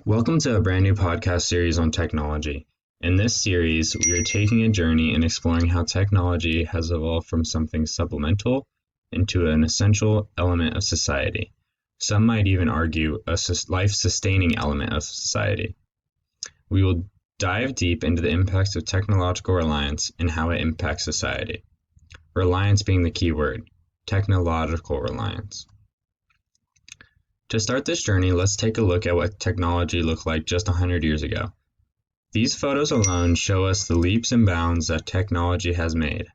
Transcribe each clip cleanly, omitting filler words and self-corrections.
Welcome to a brand new podcast series on technology. In this series, we are taking a journey and exploring how technology has evolved from something supplemental into an essential element of society. Some might even argue a life-sustaining element of society. We will dive deep into the impacts of technological reliance and how it impacts society. Reliance being the key word, technological reliance. To start this journey, let's take a look at what technology looked like just 100 years ago. These photos alone show us the leaps and bounds that technology has made.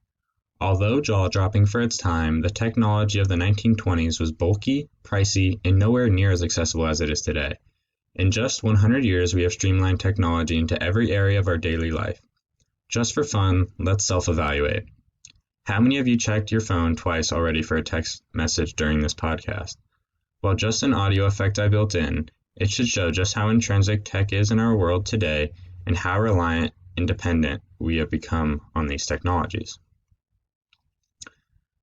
Although jaw-dropping for its time, the technology of the 1920s was bulky, pricey, and nowhere near as accessible as it is today. In just 100 years, we have streamlined technology into every area of our daily life. Just for fun, let's self-evaluate. How many of you checked your phone twice already for a text message during this podcast? While just an audio effect I built in, it should show just how intrinsic tech is in our world today and how reliant and dependent we have become on these technologies.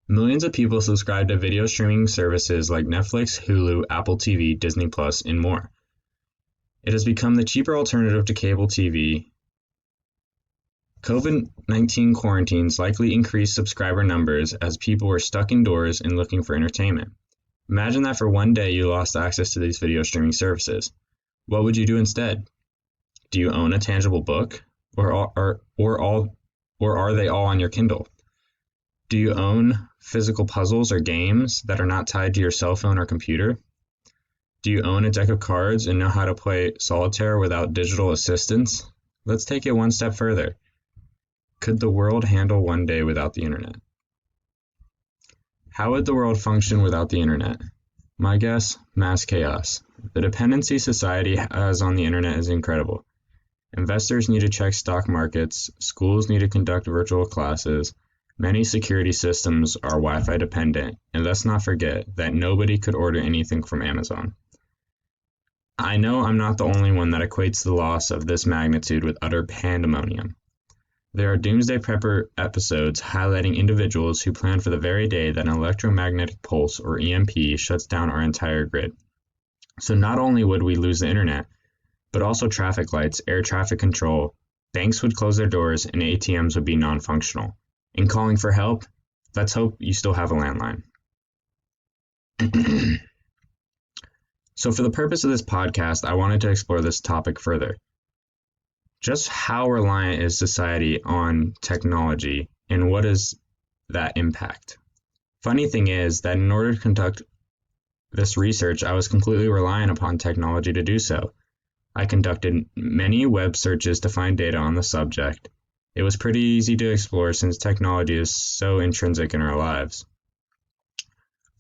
Millions of people subscribe to video streaming services like Netflix, Hulu, Apple TV, Disney+, and more. It has become the cheaper alternative to cable TV. COVID-19 quarantines likely increased subscriber numbers as people were stuck indoors and looking for entertainment. Imagine that for one day you lost access to these video streaming services. What would you do instead? Do you own a tangible book, or are they all on your Kindle? Do you own physical puzzles or games that are not tied to your cell phone or computer? Do you own a deck of cards and know how to play solitaire without digital assistance? Let's take it one step further. Could the world handle one day without the internet? How would the world function without the internet? My guess, mass chaos. The dependency society has on the internet is incredible. Investors need to check stock markets, schools need to conduct virtual classes, many security systems are Wi-Fi dependent, and let's not forget that nobody could order anything from Amazon. I know I'm not the only one that equates the loss of this magnitude with utter pandemonium. There are Doomsday Prepper episodes highlighting individuals who plan for the very day that an electromagnetic pulse, or EMP, shuts down our entire grid. So not only would we lose the internet, but also traffic lights, air traffic control, banks would close their doors, and ATMs would be non-functional. In calling for help, let's hope you still have a landline. So for the purpose of this podcast, I wanted to explore this topic further. Just how reliant is society on technology, and what is that impact? Funny thing is that in order to conduct this research, I was completely reliant upon technology to do so. I conducted many web searches to find data on the subject. It was pretty easy to explore since technology is so intrinsic in our lives.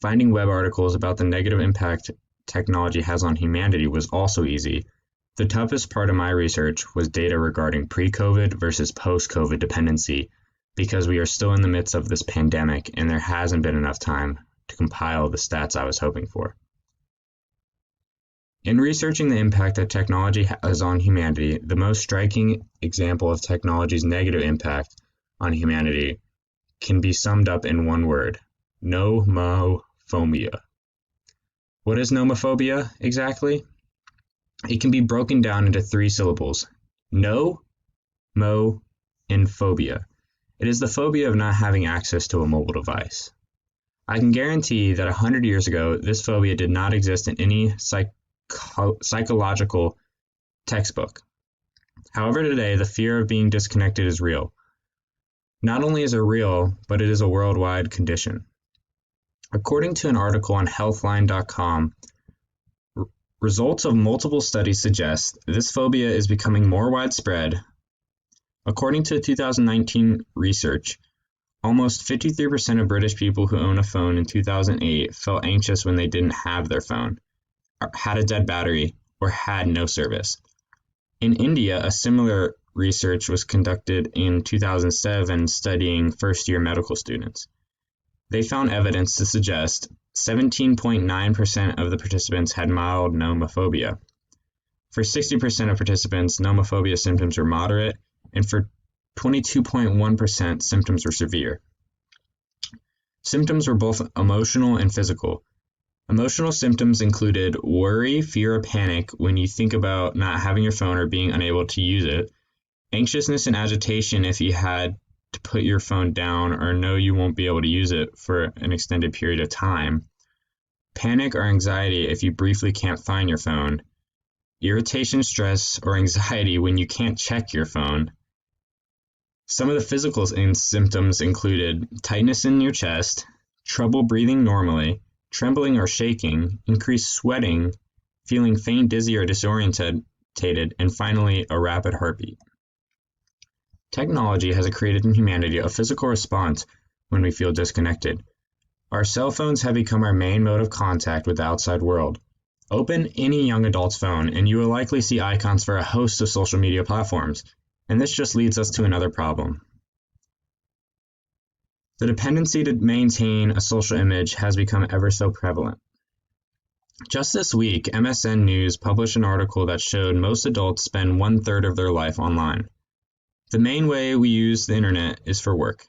Finding web articles about the negative impact technology has on humanity was also easy. The toughest part of my research was data regarding pre-COVID versus post-COVID dependency, because we are still in the midst of this pandemic and there hasn't been enough time to compile the stats I was hoping for. In researching the impact that technology has on humanity, the most striking example of technology's negative impact on humanity can be summed up in one word: nomophobia. What is nomophobia exactly? It can be broken down into three syllables: no, mo, and phobia. It is the phobia of not having access to a mobile device. I can guarantee that 100 years ago, this phobia did not exist in any psychological textbook. However, today, the fear of being disconnected is real. Not only is it real, but it is a worldwide condition. According to an article on Healthline.com, results of multiple studies suggest this phobia is becoming more widespread. According to 2019 research, almost 53% of British people who own a phone in 2008 felt anxious when they didn't have their phone, had a dead battery, or had no service. In India, a similar research was conducted in 2007 studying first-year medical students. They found evidence to suggest 17.9% of the participants had mild nomophobia. For 60% of participants, nomophobia symptoms were moderate, and for 22.1%, symptoms were severe. Symptoms were both emotional and physical. Emotional symptoms included worry, fear, or panic when you think about not having your phone or being unable to use it, anxiousness and agitation if you had to put your phone down or know you won't be able to use it for an extended period of time, panic or anxiety if you briefly can't find your phone, irritation, stress, or anxiety when you can't check your phone. Some of the physical symptoms included tightness in your chest, trouble breathing normally, trembling or shaking, increased sweating, feeling faint, dizzy, or disoriented, and finally, a rapid heartbeat. Technology has created in humanity a physical response when we feel disconnected. Our cell phones have become our main mode of contact with the outside world. Open any young adult's phone and you will likely see icons for a host of social media platforms, and this just leads us to another problem. The dependency to maintain a social image has become ever so prevalent. Just this week, MSN News published an article that showed most adults spend 1/3 of their life online. The main way we use the internet is for work.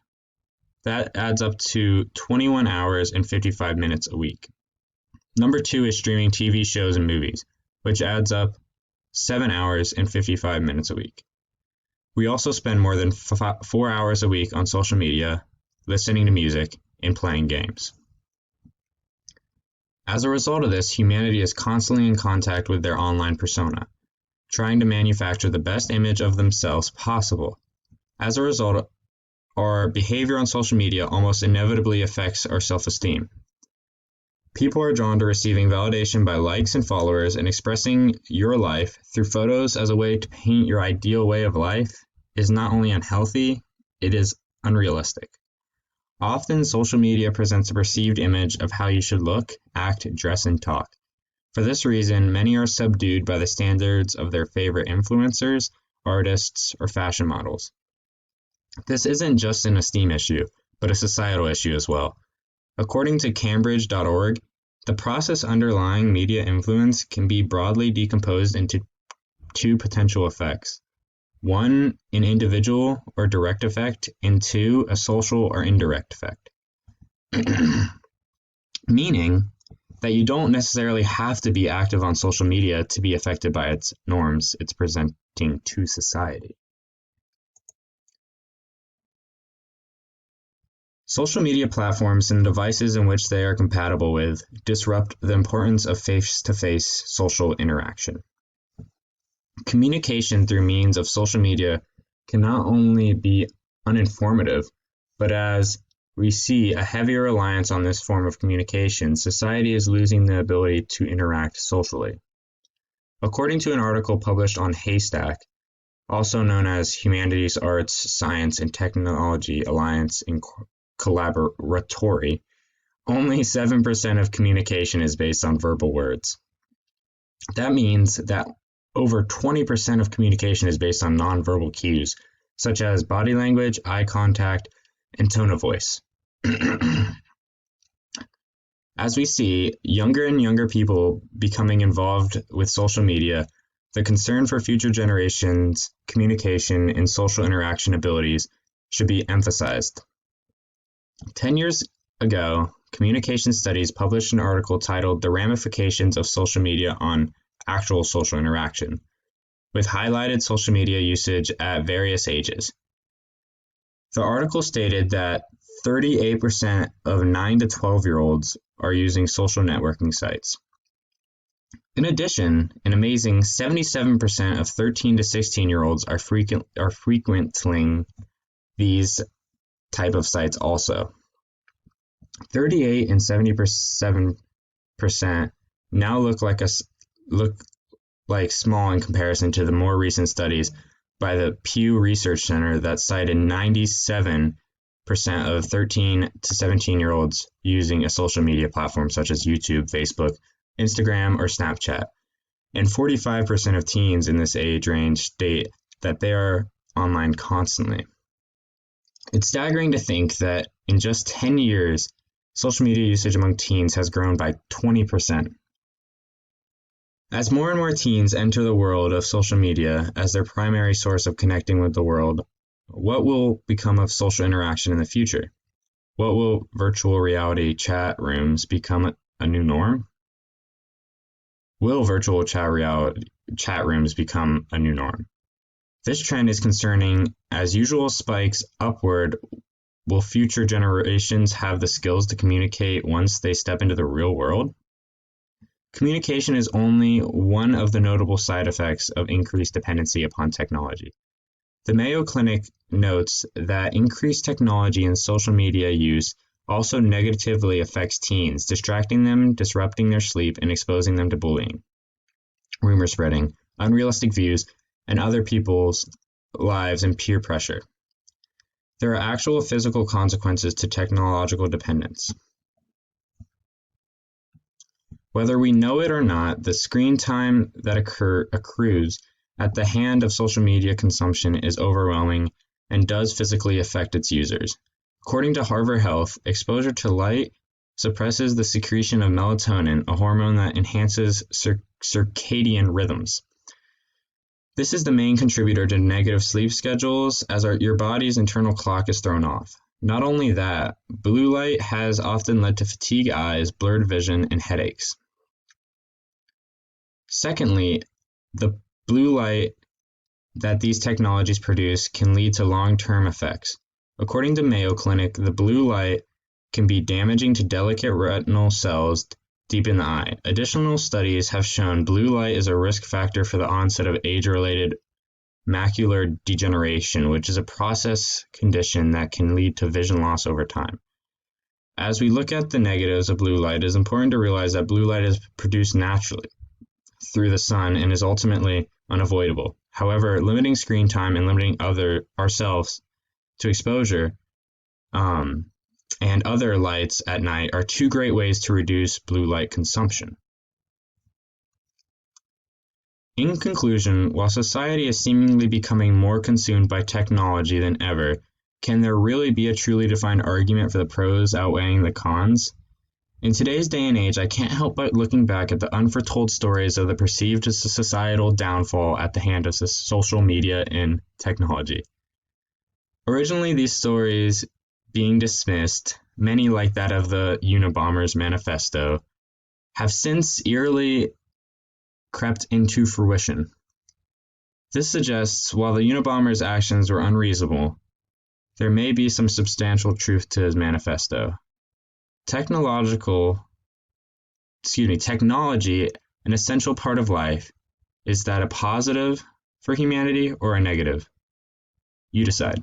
That adds up to 21 hours and 55 minutes a week. Number 2 is streaming TV shows and movies, which adds up 7 hours and 55 minutes a week. We also spend more than 4 hours a week on social media, listening to music, and playing games. As a result of this, humanity is constantly in contact with their online persona, trying to manufacture the best image of themselves possible. As a result, our behavior on social media almost inevitably affects our self-esteem. People are drawn to receiving validation by likes and followers, and expressing your life through photos as a way to paint your ideal way of life is not only unhealthy, it is unrealistic. Often, social media presents a perceived image of how you should look, act, dress, and talk. For this reason, many are subdued by the standards of their favorite influencers, artists, or fashion models. This isn't just an esteem issue, but a societal issue as well. According to Cambridge.org, the process underlying media influence can be broadly decomposed into 2 potential effects. 1, an individual or direct effect, and 2, a social or indirect effect. Meaning that you don't necessarily have to be active on social media to be affected by its norms it's presenting to society. Social media platforms and devices in which they are compatible with disrupt the importance of face-to-face social interaction. Communication through means of social media can not only be uninformative, but as we see a heavier reliance on this form of communication, society is losing the ability to interact socially. According to an article published on Haystack, also known as Humanities, Arts, Science, and Technology Alliance in Collaboratory, only 7% of communication is based on verbal words. That means that over 20% of communication is based on nonverbal cues, such as body language, eye contact, and tone of voice. As we see younger and younger people becoming involved with social media, the concern for future generations' communication and social interaction abilities should be emphasized. 10 years ago, Communication Studies published an article titled "The Ramifications of Social Media on Actual Social Interaction," with highlighted social media usage at various ages. The article stated that 38% of 9 to 12-year-olds are using social networking sites. In addition, an amazing 77% of 13 to 16-year-olds are frequenting these type of sites also. 38 and 77% now look like small in comparison to the more recent studies by the Pew Research Center that cited 97% of 13 to 17-year-olds using a social media platform such as YouTube, Facebook, Instagram, or Snapchat. And 45% of teens in this age range state that they are online constantly. It's staggering to think that in just 10 years, social media usage among teens has grown by 20%. As more and more teens enter the world of social media as their primary source of connecting with the world, what will become of social interaction in the future? What will virtual reality chat rooms become a new norm? will virtual chat rooms become a new norm? This trend is concerning as usual spikes upward. Will future generations have the skills to communicate once they step into the real world? Communication is only one of the notable side effects of increased dependency upon technology. The Mayo Clinic notes that increased technology and social media use also negatively affects teens, distracting them, disrupting their sleep, and exposing them to bullying, rumor spreading, unrealistic views, and other people's lives and peer pressure. There are actual physical consequences to technological dependence. Whether we know it or not, the screen time that accrues at the hand of social media consumption is overwhelming and does physically affect its users. According to Harvard Health, exposure to light suppresses the secretion of melatonin, a hormone that enhances circadian rhythms. This is the main contributor to negative sleep schedules, as your body's internal clock is thrown off. Not only that, blue light has often led to fatigued eyes, blurred vision, and headaches. Secondly, the blue light that these technologies produce can lead to long-term effects. According to Mayo Clinic, the blue light can be damaging to delicate retinal cells deep in the eye. Additional studies have shown blue light is a risk factor for the onset of age-related macular degeneration, which is a process condition that can lead to vision loss over time. As we look at the negatives of blue light, it is important to realize that blue light is produced naturally through the sun and is ultimately unavoidable. However, limiting screen time and limiting ourselves to exposure and other lights at night are two great ways to reduce blue light consumption. In conclusion, while society is seemingly becoming more consumed by technology than ever, can there really be a truly defined argument for the pros outweighing the cons? In today's day and age, I can't help but looking back at the unforetold stories of the perceived societal downfall at the hand of social media and technology. Originally, these stories being dismissed, many like that of the Unabomber's manifesto, have since eerily crept into fruition. This suggests, while the Unabomber's actions were unreasonable, there may be some substantial truth to his manifesto. Technology, an essential part of life, is that a positive for humanity or a negative? You decide.